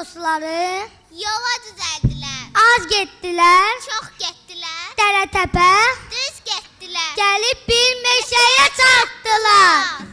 dostları yola düzəldilər. az getdilər, Çox getdilər. dərə təpə Düz getdilər. gəlib bir meşəyə çatdılar.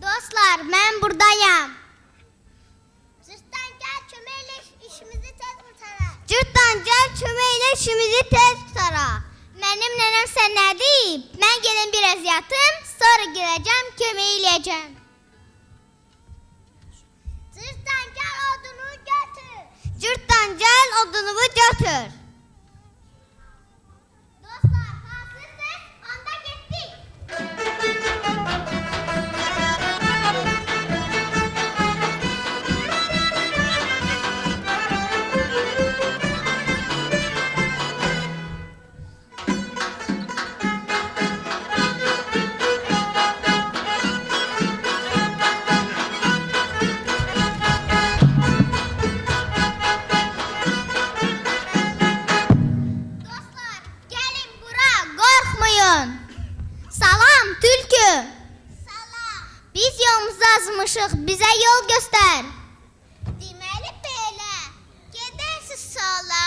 Dostlar, mən buradayam. Cırtdan gəl köməklə işimizi tez qurtaraq. Cırtdan gəl köməklə işimizi tez tutaraq. Mənim nənəm sən nə deyib? Mən gedim biraz yatım, sonra girəcəm, kömək eləyəcəm. Cırtdan gəl odunu götür. Cırtdan gəl odunumu götür. Dostlar, hazırsınız? Onda getdik. Dostlar, gəlin bura, qorxmayın. Salam, tülkü. Salam. Biz yolumuzu azmışıq, bizə yol göstər. Deməli belə. Gedərsiz sola.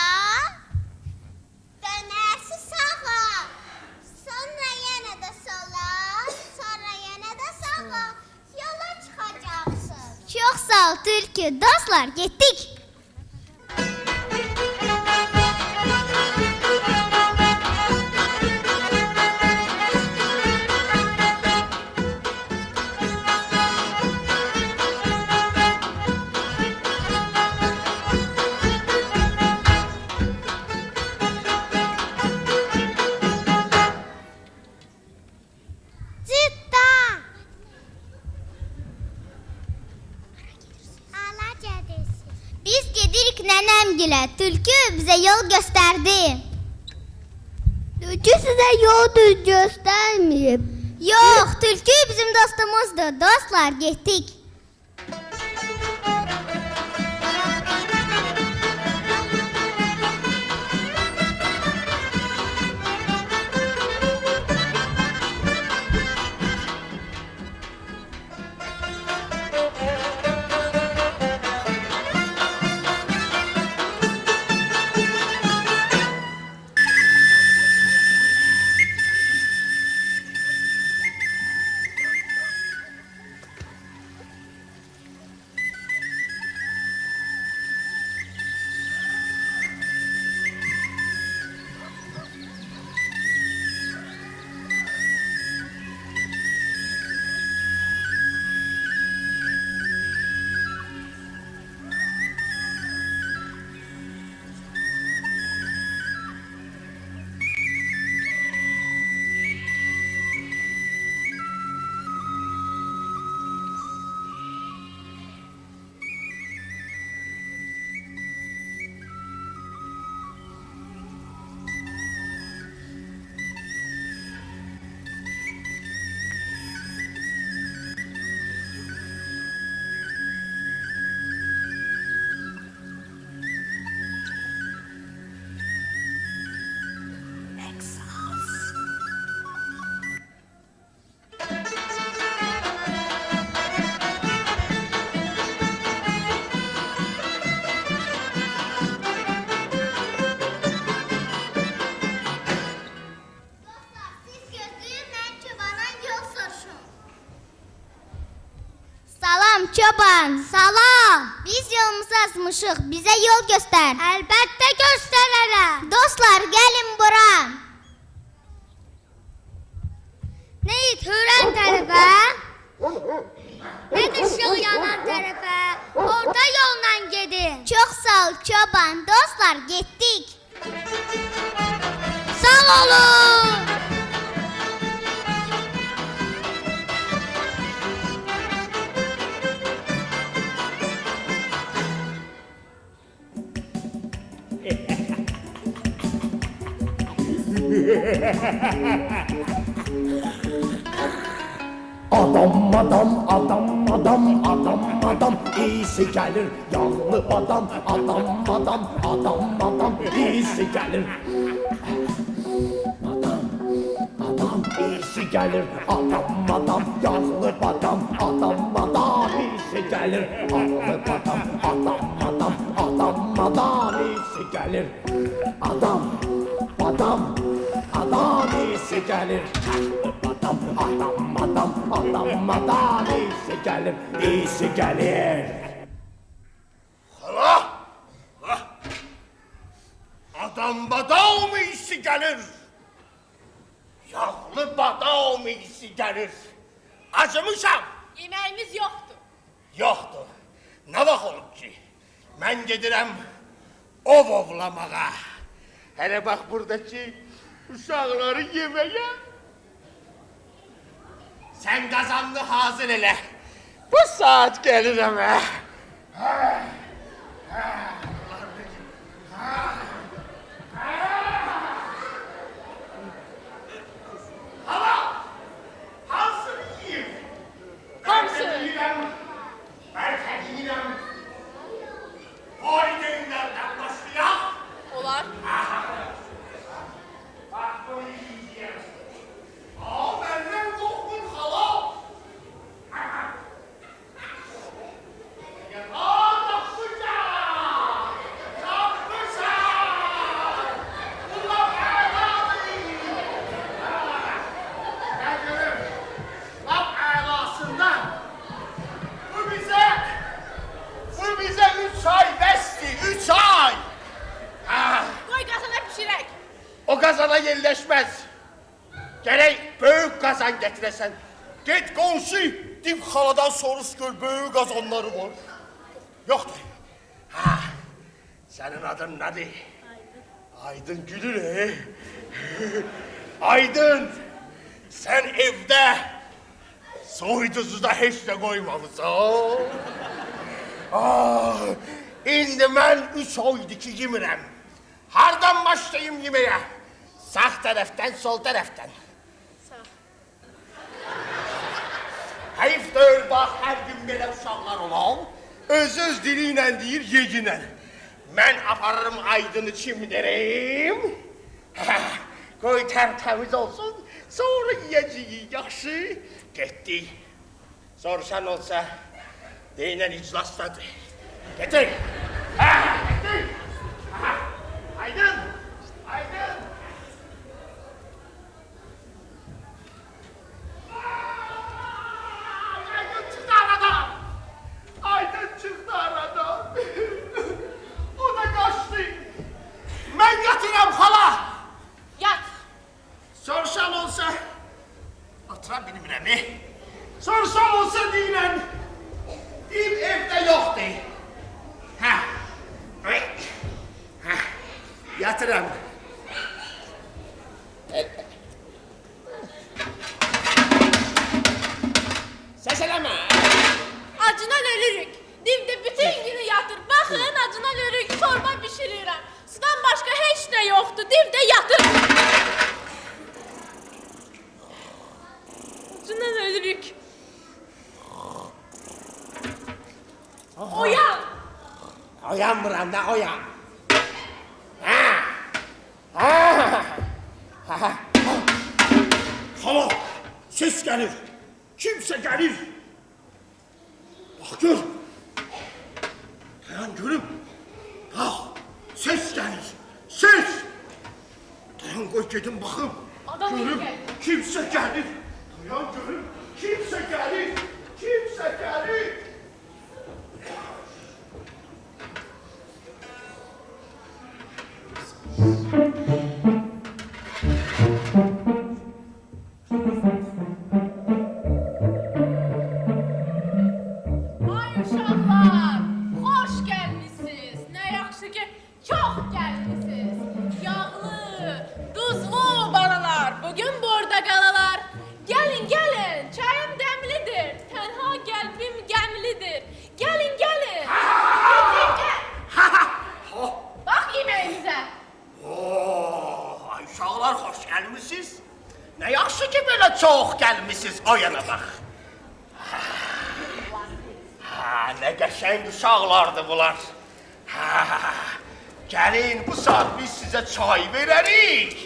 Dönərsiz sağa. Sonra yenə də sola. Sonra yenə də sağa. Yola çıxacaqsınız. Çox sağ ol, tülkü. Dostlar, getdik. nənəmgilə. Tülkü bizə yol göstərdi. Tülkü sizə yol düz göstərməyib. Yox, tülkü bizim dostumuzdur. Dostlar, getdik. Çoban, salam. Biz yolumuzu azmışıq. Bizə yol göstər. Əlbəttə göstərərəm. Dostlar, gəlin bura. Nə it hürən tərəfə? Nə düşüyor yanan tərəfə? Orta yolla gedin. Çox sağ ol çoban. Dostlar, getdik. Sağ olun. Adam iyisi gelir. Yağlı adam iyisi gelir. Adam iyisi gelir. Adam yağlı adam iyisi gelir. Yağlı adam iyisi gelir. Adam iyisi gelir. Adam iyisi gelir. İyisi gelir. Hala! Adam iyisi gelir. Yağlı badam iyisi gelir. Acımışam. Yemeğimiz yoktu. Yoktu. Ne bak olup ki? Ben gedirem ovlamağa. Hele bak buradaki uşakları yemeye. Sen kazandı hazır ele. Bu saat gelirim he. Hala! Hazır yiyeyim. Hamsı. Ben yiyeyim. Valideynlerden başlayalım. Olar. Bak bunu yiyeceğim. Benden korkun hala. Bu bize 3 ay besti, 3 ay. Koy kazana pişirek. O kazana yerleşmez. Gerek büyük kazan getiresen. Git komşu, dip haladan soruş gör, büyük kazanları var. Yoktur. Senin adın nedir? Aydın Gülür he? Aydın, sen evde soyduzu da hiç de koymamışsın. İndi mən 3 oydu ki yemirəm. Hardan başlayayım yeməyə? Sağ tərəfdən, sol tərəfdən. Sağ. Heyfdir, bax, hər gün belə uşaqlar olan, öz dili ilə deyir, yeginə. Mən aparırım aydını çimdirəm. Qoy tərtəmiz olsun, sonra yiyəcəyik, yaxşı. Getdik. Soruşan olsa, deyinən iclasdadır. Getir. Getir. Aydın. Aydın. Aydın çıktı aradan. Aydın çıktı aradan. O da kaçtı. Ben yatıram hala. Yat. Sorsan olsa, otura bilmirəm, sorsan olsa deyilən, deyim evdə yoxdur. Yatıram. Səs eləmə. Acından ölürük. Divdə bütün günü yatır. Baxın, acından ölürük. Çorba pişirirəm. Sudan başqa heç nə yoxdur. Divdə yatır. Acından ölürük. Oyan. Oyanmıram da oyan. Hala, ses gelir. Kimse gelir. Bak gör. Dayan görüm. Bak, ses gelir. Ses. Dayan koy gedim bakım. Adam Görüm, geldi. kimse gelir. Dayan görüm. Kimse gelir. Kimse gelir. Ay uşaqlar, xoş gəlmisiniz. Nə yaxşı ki, çox gəlmisiniz. Yağlı, duzlu balalar, bugün burada qalalar. Gəlin, gəlin, çayım dəmlidir. Tənha qəlbim gəmlidir. Gəlin, gəlin. Gəlin, gəl. Bax yeməyinizə. Ay uşaqlar, xoş gəlmisiniz. Nə yaxşı ki, belə çox gəlmisiniz o yana bax. Nə qəşəng uşaqlardır bunlar. Gəlin, bu saat biz sizə çay verərik,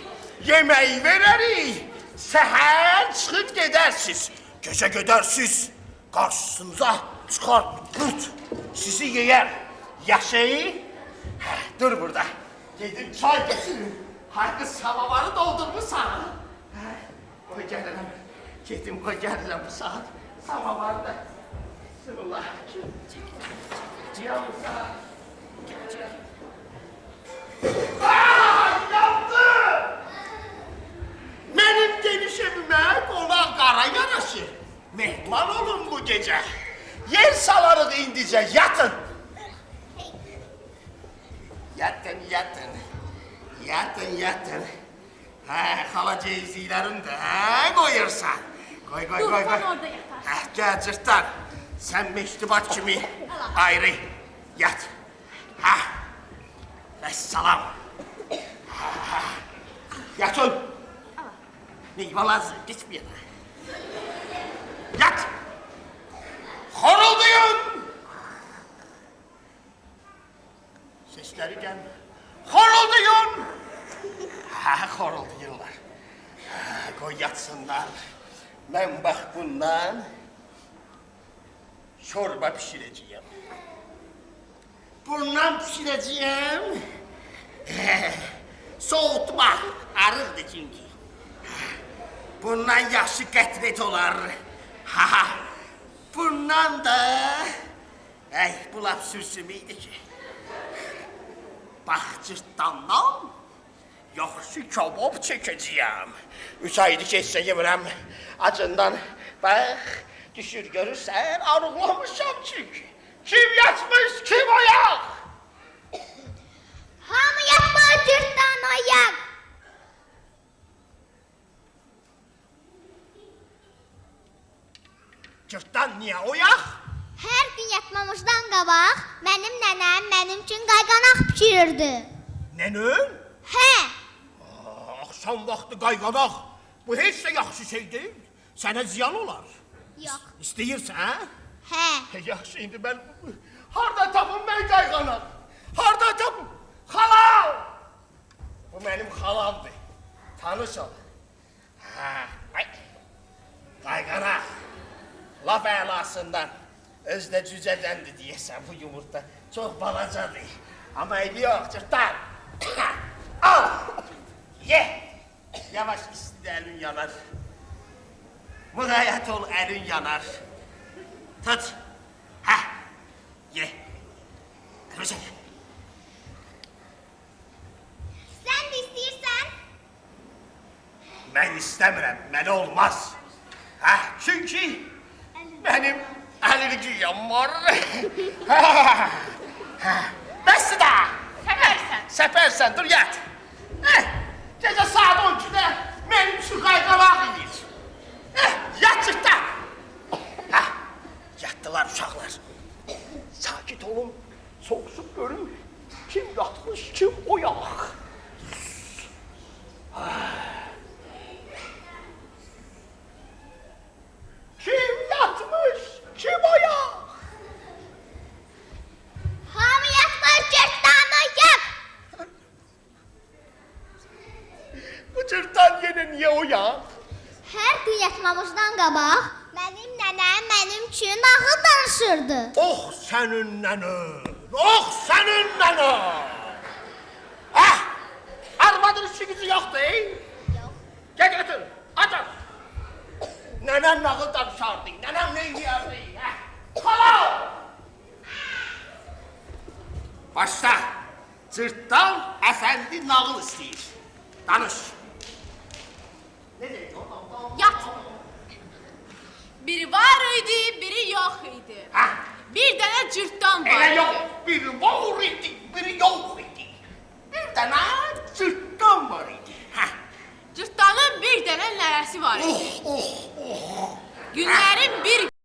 yemək verərik. Səhər çıxıb gedərsiniz, gecə gedərsiniz, qarşısınıza çıxar qırt, sizi yeyər. Yaşayın, dur burada, gedim çay getirin. Haqqı samavarı doldurmuşsan. Qoy gəlirəm, gedim qoy gəlirəm bu saat, samavarı da. Bismillah. Yansa. Yandı! Benim geniş evime qonaq qara yaraşır. Mehman olun bu gece. Yer salarıq indice, yatın. Yatın, yatın. Yatın, yatın. Hala ceyzilərin də qoyursan. Qoy, qoy, Dur, qoy, sən qoy. orada yatar. Gəl cırtdan. Sən meştibat kimi ayrı yat. Vəssalam. Yatın. Meyvalazı, geç bir yana. Yat. Xorulduyun. Sesleri gelme. Xorulduyun. Xorulduyunlar. Koy yatsınlar. Ben bak bundan çorba pişireceğim. Bundan pişireceğim. Soğutma. Arıqdır çünkü. Bundan yaxşı qətret olar. Bundan da... bu laf sürsümüydü ki. Bax cırtdandan yaxşı kebab çəkəcəyəm. 3 aydır keçsə yemirəm. Acından bax, düşür görürsən, arıqlamışam çünki. Kim yatmış, kim oyaq? Hamı yapma cırtdan ayak. Cırtdan niyə oyaq? Hər gün yatmamışdan qabaq mənim nənəm mənim üçün qayğanaq bişirirdi. Nənən? Hə, Axşam vaxtı qayğanaq. Bu heç də yaxşı şey deyil. Sənə ziyan olar. yox. İstəyirsən? Hə. Yaxşı, indi mən harda tapım mən qayğanaq? Harda tapım? Xalam! Bu mənim xalamdır. Tanış ol. Hə, ay. Qayğanaq. Laf əlasından. Özdə cücədəndir deyəsən bu yumurta. Çox balacadır. Amma eybi yox, cırtdan. Al! Ye! Yavaş isti əlin yanar. Müğayət ol, əlin yanar. Tut. Hə, ye. Görürsən. Sən də istəyirsən? Mən istəmirəm, mənə olmaz. Hə, çünki mənim əlilgiyəm var. Bəsdir də. Səpərsən. Səpərsən, dur yat. Gecə saat 12-də mənim üçün qayğanaq edir. Yat cırtdan. Yatdılar uşaqlar. Sakit olun, soğusup görün. Kim yatmış, kim oyaq. Kim yatmış, kim oyaq. Hamı yatmır, cırtdanı yat. Bu cırtdan yenə niyə oyaq? Hər gün yatmamışdan qabaq mənim nənəm mənim üçün nağıl danışırdı. Oh sənin nənən, oh sənin nənən. Arvadın işi gücü yoxdur, Yox. Gəl götür, açar. Nənəm nağıl danışardı, nənəm nə eləyərdi? Hala! Başla, cırtdan əfəndi nağıl istəyir. Danış. Ne deyir o? Yat. Biri var idi, biri yox idi. Hə? Bir dənə cırtdan var Elə idi. yox, biri var idi, biri yox idi. Bir dənə cırtdan var idi. Hə? Cırtdanın bir dənə nərəsi var idi. Oh, oh, oh. Günlərin bir